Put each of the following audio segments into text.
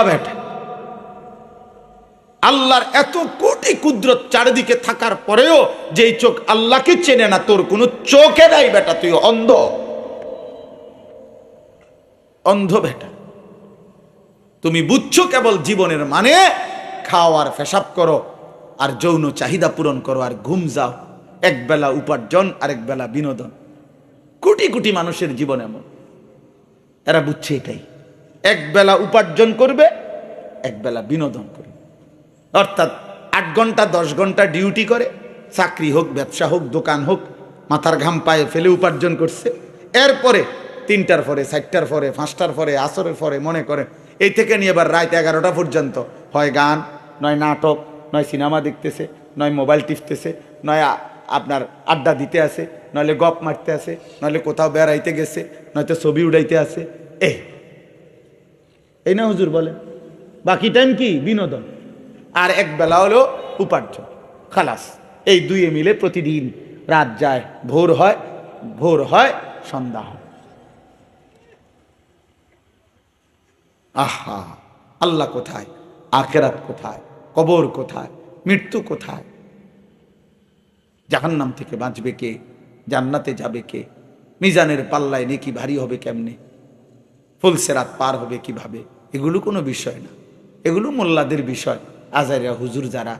বেটা, আল্লাহর এত কোটি কুদরত চারিদিকে থাকার পরেও যেই চোখ আল্লাহকে চেনে না, তোর কোনো চোখে নাই বেটা, তুই অন্ধ। অন্ধ বেটা, তুমি বুঝছো কেবল জীবনের মানে খাওয়ার পেশাব করো আর যৌন চাহিদা পূরণ করো আর ঘুম যাও। এক বেলা উপার্জন আর এক বেলা বিনোদন। কোটি কোটি মানুষের জীবন এমন, এরা বুঝছে এটাই। এক বেলা উপার্জন করবে, এক বেলা বিনোদন করবে। অর্থাৎ 8 ঘন্টা 10 ঘন্টা ডিউটি করে, চাকরি হোক, ব্যবসা হোক, দোকান হোক, মাথার ঘাম পায়ে ফেলে উপার্জন করছে। এরপরে 3টার পরে, 4টার পরে, 5টার পরে, আসরের পরে মনে করে এই থেকে নিয়ে এবার রাত 11টা পর্যন্ত হয় গান, নয় নাটক, নয় সিনেমা দেখতেছে, নয় মোবাইল টিপতেছে, নয় আপনার আড্ডা দিতে আসে, নইলে গপ মারতে আসে, নইলে কোথাও বেড়াইতে গেছে, নয়তো ছবি উড়াইতে আসে। এই না হুজুর বলে, বাকি টাইম কি বিনোদন, আর এক বেলা হলো উপার্জন। খালাস, এই দুইয়ে মিলে প্রতিদিন রাত যায়, ভোর হয়, ভোর হয়, সন্ধ্যা হয়। আহা, আল্লাহ কোথায়, আখেরাত কোথায়, কবর কোথায়, মৃত্যু কোথায়, জাহান্নাম থেকে বাঁচবে কে, জান্নাতে যাবে কে, মিজানের পাল্লায় নেকি ভারী হবে কেমনে, ফুলসেরাত পার হবে কিভাবে, এগুলো কোনো বিষয় না, এগুলো মোল্লাদের বিষয়। আজারিয়া হুজুর যারা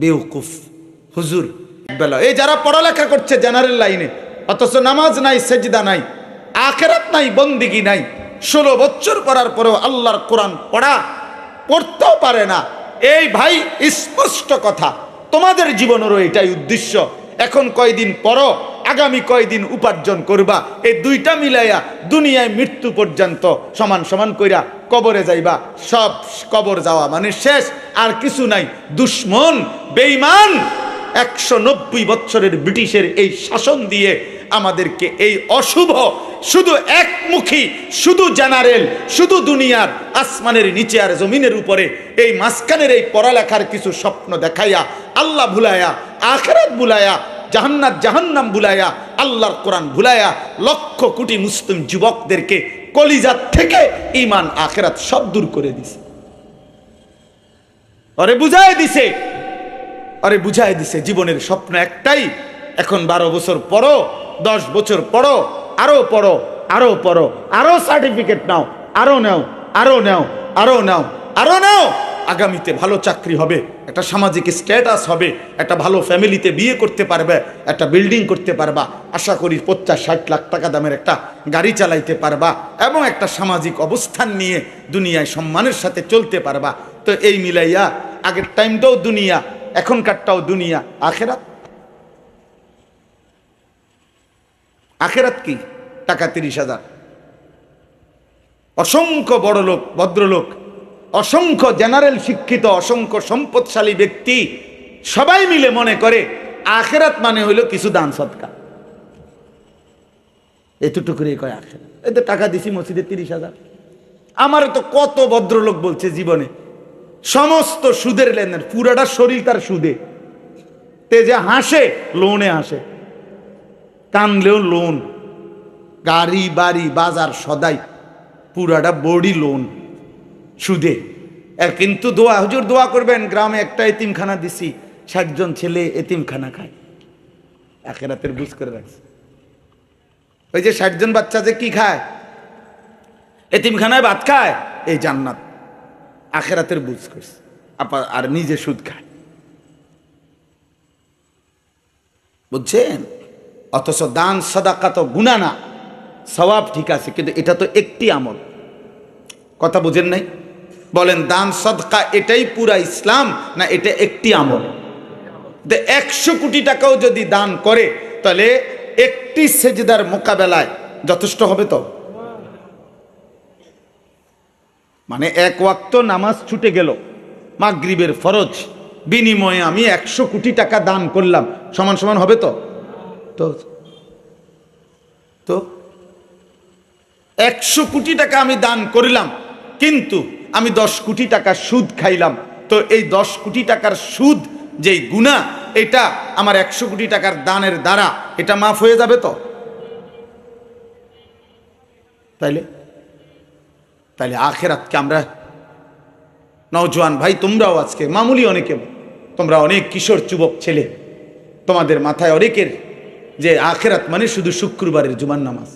বেউকুফ হুজুর, বেলা এই যারা পড়ালেখা করছে জেনারেল লাইনে, অথচ নামাজ নাই, সেজদা নাই, আখেরাত নাই, বন্দিগি নাই, 16 বছর পড়ার পরেও আল্লাহর কোরআন পড়তেও পারে না। এই ভাই স্পষ্ট কথা, তোমাদের জীবনেরও এটাই উদ্দেশ্য। এখন কয়দিন পরও, আগামী কয়দিন উপার্জন করবা, এই দুইটা মিলাইয়া দুনিয়ায় মৃত্যু পর্যন্ত সমান সমান কইরা কবরে যাইবা। সব কবর যাওয়া মানে শেষ, আর কিছু নাই। দুশ্মন, বেঈমান 190 বছরের ব্রিটিশের এই শাসন দিয়ে আমাদেরকে এই অশুভ, শুধু একমুখী, শুধু জেনারেল, শুধু দুনিয়ার আসমানের নিচে আর জমিনের উপরে এই মাঝখানের এই পড়ালেখার কিছু স্বপ্ন দেখাইয়া, আল্লাহ ভুলাইয়া, আখিরাত ভুলাইয়া, জাহান্নাত জাহান্নাম ভুলাইয়া, আল্লাহর কোরআন ভুলাইয়া লক্ষ কোটি মুসলিম যুবকদেরকে কলিজাত থেকে ঈমান আখিরাত সব দূর করে দিছে। আরে বুঝায় দিছে, আরে বুঝায় দিছে জীবনের স্বপ্ন একটাই। এখন 12 বছর পড়ো, 10 বছর পড়ো, আরো পড়ো, আরো পড়ো, আরো সার্টিফিকেট নাও, আরো নাও, আরো নাও, আরো নাও, আরো নাও। আগামীতে ভালো চাকরি হবে, একটা সামাজিক স্ট্যাটাস হবে, একটা ভালো ফ্যামিলিতে বিয়ে করতে পারবে, একটা বিল্ডিং করতে পারবা, আশা করি 50-60 লাখ টাকা দামের একটা গাড়ি চালাইতে পারবা, এবং একটা সামাজিক অবস্থান নিয়ে দুনিয়ায় সম্মানের সাথে চলতে পারবা। তো এই মিলাইয়া আগের টাইমটাও দুনিয়া, এখনকারটাও দুনিয়া। আখেরাত, আখেরাত কি? টাকা 30,000, অসংখ্য বড় লোক, ভদ্রলোক, অসংখ্য জেনারেল শিক্ষিত, অসংখ্য সম্পদশালী ব্যক্তি সবাই মিলে মনে করে আখেরাত মানে হইল কিছু দান সদকা। এতটুকুই কয় আখেরাত। এই তো টাকা দিছি মসজিদে 30,000। আমার তো কত ভদ্রলোক বলছে জীবনে সমস্ত সুদের লেনদেন, পুরাটা শরীর তার সুদে। তে যে হাসে, লোনে হাসে, কানলেও লোন, গাড়ি বাড়ি বাজার সদাই পুরাটা বডি লোন, সুদে। আর কিন্তু দোয়া, হুজুর দোয়া করবেন, গ্রামে একটা এতিমখানা দিছি, 60 জন ছেলে এতিমখানা খায়। আখেরাতের বুঝ করে রাখছে। ওই যে 60 জন বাচ্চা যে কি খায়, এতিমখানায় ভাত খায়, এই জান্নাত। আখেরাতের বুঝ করছে। আর নিজে সুদ খায়, বুঝছেন? অথচ দান সাদাকা তো গুনাহ না, সওয়াব ঠিক আছে, কিন্তু এটা তো একটি আমল। কথা বুঝেন নাই? বলেন দান সাদকা এটাই পুরা ইসলাম, না এটা একটি আমল? 100 কোটি টাকাও যদি দান করে, তাহলে একটি সেজদার মোকাবেলায় যথেষ্ট হবে তো? মানে 1 ওয়াক্ত নামাজ ছুটে গেল, মাগরিবের ফরজ, বিনিময়ে আমি 100 কোটি টাকা দান করলাম, সমান সমান হবে তো? তো 100 কোটি টাকা আমি দান করলাম, কিন্তু আমি 10 কোটি টাকা সুদ খাইলাম, তো এই 10 কোটি টাকার সুদ যেই গুনাহ, এটা আমার 100 কোটি টাকার দানের দ্বারা এটা মাফ হয়ে যাবে তো? তাইলে আখেরাতকে আমরা নওজোয়ান ভাই তোমরাও আজকে মামুলি অনেকে, তোমরা অনেক কিশোর যুবক ছেলে, তোমাদের মাথায় অনেকের যে আখেরাত মানে শুধু শুক্রবারের জুমার নামাজ,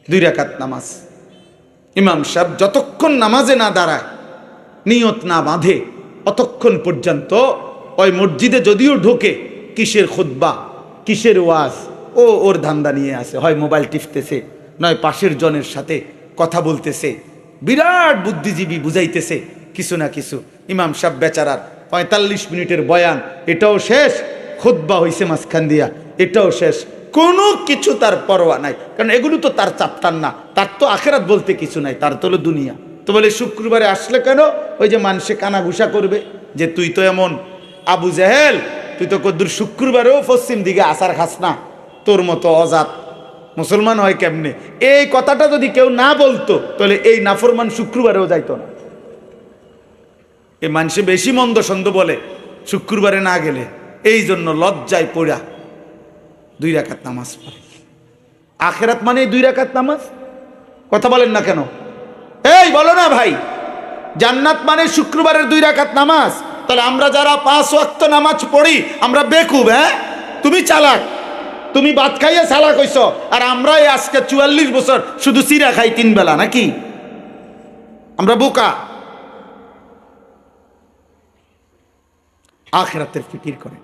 2 রাকাত নামাজ। ইমাম সাহেব যতক্ষণ নামাজে না দাঁড়ায়, নিয়ত না বাঁধে, অতক্ষণ পর্যন্ত ওই মসজিদে যদিও ঢোকে, কিসের খুতবা, কিসের ওয়াজ, ওর ধান্দা নিয়ে আসে, হয় মোবাইল টিপতেছে, নয় পাশের জনের সাথে কথা বলতেছে, বিরাট বুদ্ধিজীবী বুঝাইতেছে কিছু না কিছু। ইমাম সাহেব বেচারার 45 মিনিটের বয়ান, এটাও শেষ, খুতবা হইছে মাঝখান দিয়া, এটাও শেষ, কোনো কিছু তার পরোয়া নাই, কারণ এগুলো তো তার চাপটার না, তার তো আখেরাত বলতে কিছু নাই, তার তো হলো দুনিয়া। তো বলে শুক্রবারে আসলে কেন? ওই যে মানুষে কানাঘুষা করবে যে তুই তো এমন আবু জাহেল, তুই তো কদ্দুর শুক্রবারেও পশ্চিম দিকে আসার খাস না, তোর মতো অজাত মুসলমান হয় কেমনে। এই কথাটা যদি কেউ না বলতো তাহলে এই নাফরমান শুক্রবারেও যাইতো না। এই মানুষে বেশি মন্দ সন্দ বলে শুক্রবারে না গেলে, এই জন্য লজ্জায় পড়া 2 রাকাত নামাজ পড়ে। আখেরাত মানে 2 রাকাত নামাজ, কথা বলেন না কেন? এই বলো না ভাই, জান্নাত মানে শুক্রবারের 2 রাকাত নামাজ। তাহলে আমরা যারা 5 ওয়াক্ত নামাজ পড়ি আমরা বেকুব? হ্যাঁ, তুমি চালাক, তুমি ভাত খাইয়ে চালাক হইছ, আর আমরা এই আজকে 44 বছর শুধু চিরা খাই 3 বেলা, নাকি আমরা বোকা? আখিরাতের ফিকির করে।